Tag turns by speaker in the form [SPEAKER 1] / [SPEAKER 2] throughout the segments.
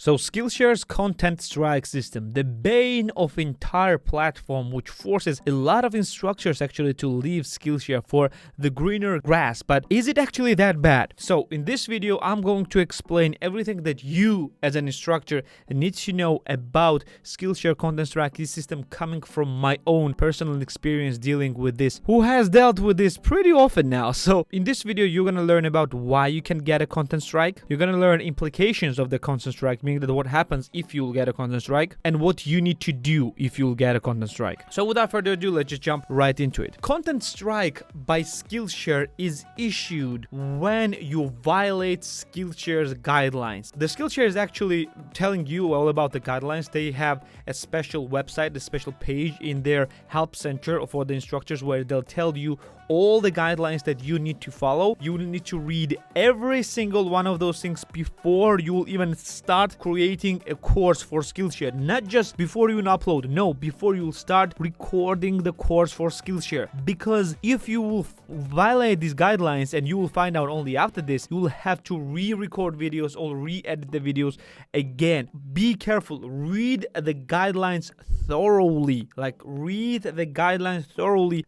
[SPEAKER 1] So Skillshare's Content Strike System, the bane of entire platform, which forces a lot of instructors actually to leave Skillshare for the greener grass. But is it actually that bad? So in this video, I'm going to explain everything that you as an instructor need to know about Skillshare Content Strike System, coming from my own personal experience dealing with this, who has dealt with this pretty often now. So in this video, you're going to learn about why you can get a content strike. You're going to learn implications of the content strike, meaning that what happens if you'll get a content strike, and what you need to do if you'll get a content strike. So without further ado, let's just jump right into it. Content strike by Skillshare is issued when you violate Skillshare's guidelines. The Skillshare is actually telling you all about the guidelines. They have a special website, a special page in their help center for the instructors where they'll tell you all the guidelines that you need to follow. You will need to read every single one of those things before you will even start creating a course for Skillshare. Not just before you upload, no, before you start recording the course for Skillshare. Because if you will violate these guidelines, and you will find out only after this, you will have to re-record videos or re-edit the videos again. Be careful, read the guidelines thoroughly,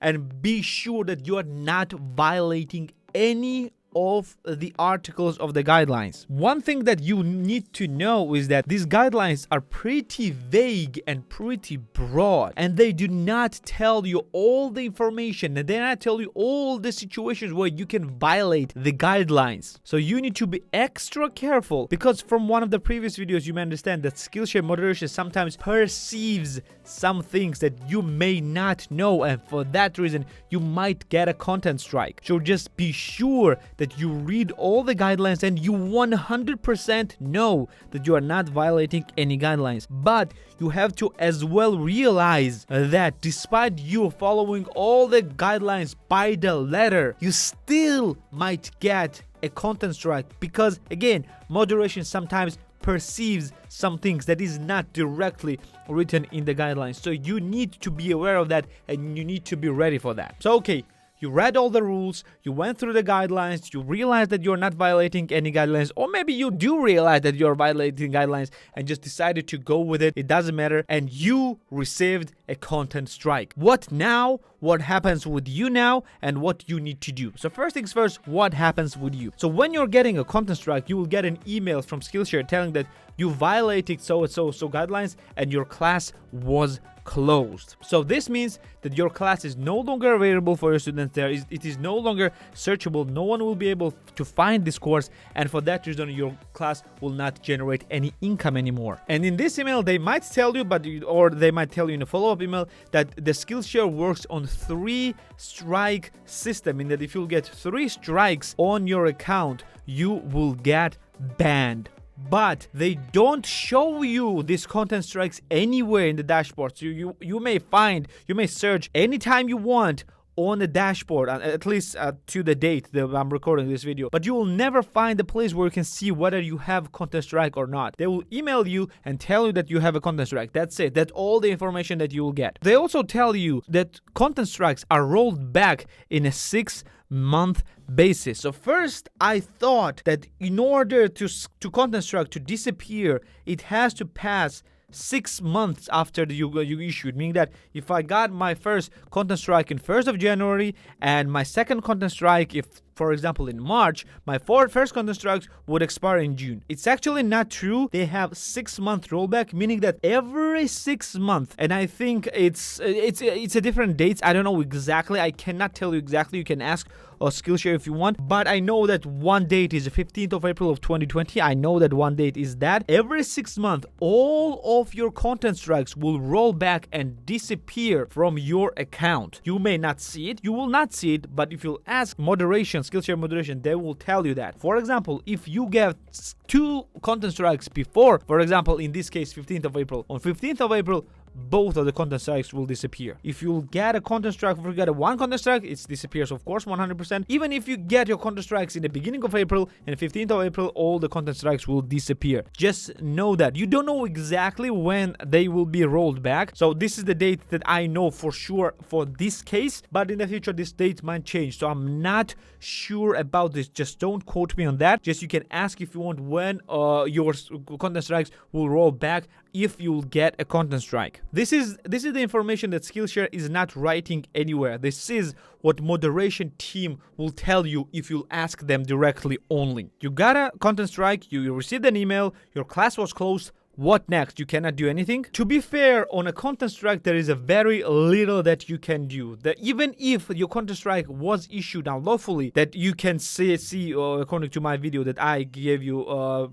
[SPEAKER 1] and be sure that you are not violating any of the articles of the guidelines. One thing that you need to know is that these guidelines are pretty vague and pretty broad, and they do not tell you all the information, and they do not tell you all the situations where you can violate the guidelines. So you need to be extra careful, because from one of the previous videos you may understand that Skillshare moderation sometimes perceives some things that you may not know, and for that reason you might get a content strike. So just be sure that you read all the guidelines and you 100% know that you are not violating any guidelines. But you have to as well realize that despite you following all the guidelines by the letter, you still might get a content strike, because again, moderation sometimes perceives some things that is not directly written in the guidelines. So you need to be aware of that, and you need to be ready for that. So okay, you read all the rules, you went through the guidelines, you realize that you're not violating any guidelines, or maybe you do realize that you're violating guidelines and just decided to go with it. It doesn't matter, and you received a content strike. What now? What happens with you now, and what you need to do? So first things first, what happens with you? So when you're getting a content strike, you will get an email from Skillshare telling that you violated so guidelines and your class was closed. So this means that your class is no longer available for your students there. It is no longer searchable. No one will be able to find this course, and for that reason your class will not generate any income anymore. And in this email they might tell you, or they might tell you in a follow-up email, that the Skillshare works on 3 strike system, in that if you get 3 strikes on your account, you will get banned. But they don't show you these content strikes anywhere in the dashboard. So you may search anytime you want on the dashboard, at least to the date that I'm recording this video, but you will never find a place where you can see whether you have content strike or not. They will email you and tell you that you have a content strike. That's it. That's all the information that you will get. They also tell you that content strikes are rolled back in a 6-month basis. So first I thought that in order to content strike to disappear, it has to pass 6 months after you issued, meaning that if I got my first content strike in 1st of January and my second content strike, if for example in March, my first content strikes would expire in June. It's actually not true. They have 6-month rollback, meaning that every 6 months, and I think it's a different dates. I don't know exactly. I cannot tell you exactly. You can ask Skillshare if you want, but I know that one date is the 15th of April of 2020. I know that one date is that. Every 6 months, all of your content strikes will roll back and disappear from your account. You may not see it. You will not see it, but if you ask moderation, Skillshare moderation, they will tell you that. For example, if you get 2 content strikes before, for example, in this case, 15th of April. On 15th of April, both of the content strikes will disappear. If you get a content strike, if you get a one content strike, it disappears, of course, 100%. Even if you get your content strikes in the beginning of April and 15th of April, all the content strikes will disappear. Just know that. You don't know exactly when they will be rolled back. So this is the date that I know for sure for this case, but in the future, this date might change. So I'm not sure about this. Just don't quote me on that. Just you can ask if you want when your content strikes will roll back if you'll get a content strike. This is the information that Skillshare is not writing anywhere. This is what moderation team will tell you if you'll ask them directly only. You got a content strike, you received an email, your class was closed. What next? You cannot do anything? To be fair, on a content strike, there is a very little that you can do. That even if your content strike was issued unlawfully, that you can see according to my video that I gave you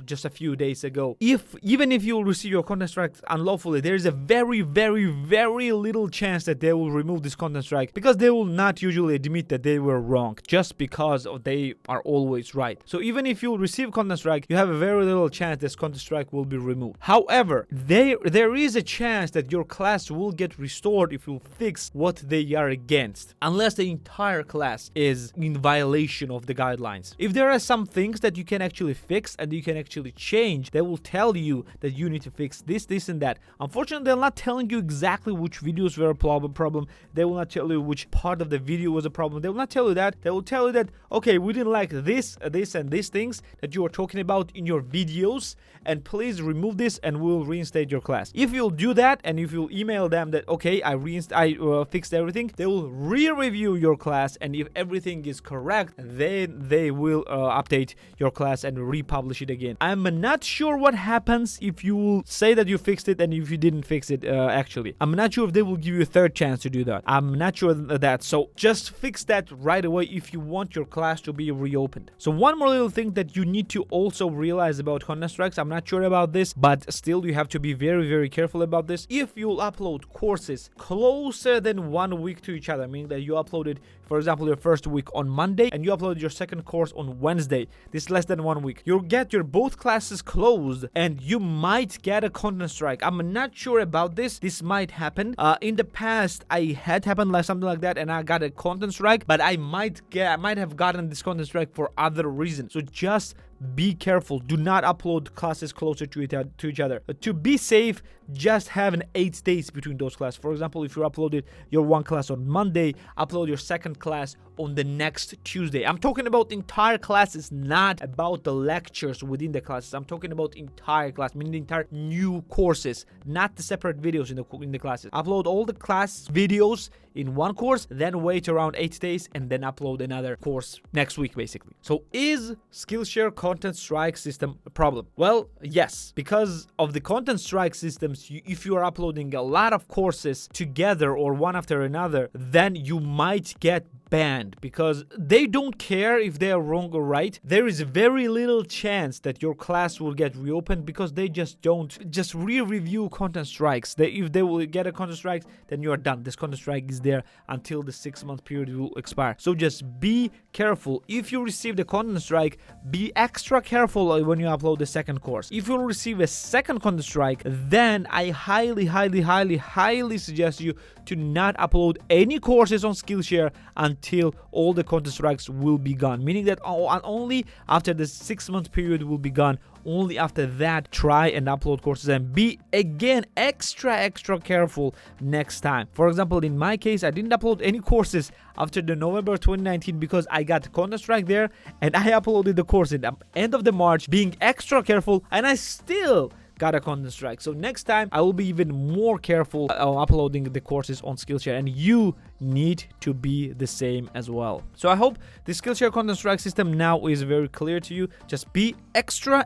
[SPEAKER 1] just a few days ago. Even if you receive your content strike unlawfully, there is a very, very, very little chance that they will remove this content strike, because they will not usually admit that they were wrong just because they are always right. So even if you receive content strike, you have a very little chance this content strike will be removed. However, there is a chance that your class will get restored if you fix what they are against, unless the entire class is in violation of the guidelines. If there are some things that you can actually fix and you can actually change, they will tell you that you need to fix this, this, and that. Unfortunately, they're not telling you exactly which videos were a problem. They will not tell you which part of the video was a problem. They will not tell you that. They will tell you that, okay, we didn't like this, and these things that you are talking about in your videos, and please remove this and we'll reinstate your class. If you'll do that and if you'll email them that, okay, I fixed everything, they will re-review your class, and if everything is correct, then they will update your class and republish it again. I'm not sure what happens if you will say that you fixed it and if you didn't fix it actually. I'm not sure if they will give you a third chance to do that. I'm not sure that. So just fix that right away if you want your class to be reopened. So one more little thing that you need to also realize about content strikes, I'm not sure about this, but still you have to be very, very careful about this. If you'll upload courses closer than 1 week to each other, meaning that you uploaded, for example, your first week on Monday and you uploaded your second course on Wednesday, this is less than 1 week, you'll get your both classes closed and you might get a content strike. I'm not sure about this. This might happen. In the past, I had happened like something like that and I got a content strike, but I might have gotten this content strike for other reasons. So just be careful. Do not upload classes closer to each other. To be safe, just have an 8 days between those classes. For example, if you uploaded your one class on Monday, upload your second class on the next Tuesday. I'm talking about entire classes, not about the lectures within the classes. I'm talking about entire class, meaning the entire new courses, not the separate videos in the classes. Upload all the class videos in one course, then wait around 8 days and then upload another course next week, basically. So is Skillshare Content Strike System a problem? Well, yes, because of the content strike systems, if you are uploading a lot of courses together or one after another, then you might get banned, because they don't care if they are wrong or right. There is very little chance that your class will get reopened, because they just don't just re-review content strikes. If they will get a content strike, then you are done. This content strike is there until the 6-month period will expire. So just be careful. If you receive the content strike, be extra careful when you upload the second course. If you receive a second content strike, then I highly suggest you to not upload any courses on Skillshare until all the content strikes will be gone, meaning that only after the 6-month period will be gone, only after that try and upload courses, and be again extra careful next time. For example, in my case, I didn't upload any courses after the November 2019 because I got content strike there, and I uploaded the course at the end of the March, being extra careful, and I still got a content strike. So next time I will be even more careful uploading the courses on Skillshare, and you need to be the same as well. So I hope the Skillshare Content Strike System now is very clear to you. Just be extra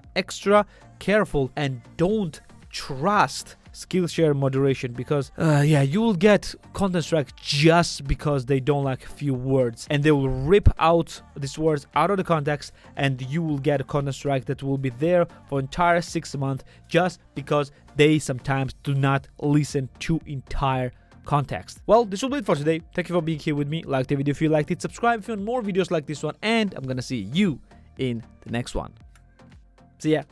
[SPEAKER 1] careful and don't trust Skillshare moderation, because you will get content strike just because they don't like a few words, and they will rip out these words out of the context, and you will get a content strike that will be there for entire 6 months just because they sometimes do not listen to entire context. Well, this will be it for today. Thank you for being here with me. Like the video if you liked it, subscribe if you want more videos like this one, and I'm gonna see you in the next one. See ya.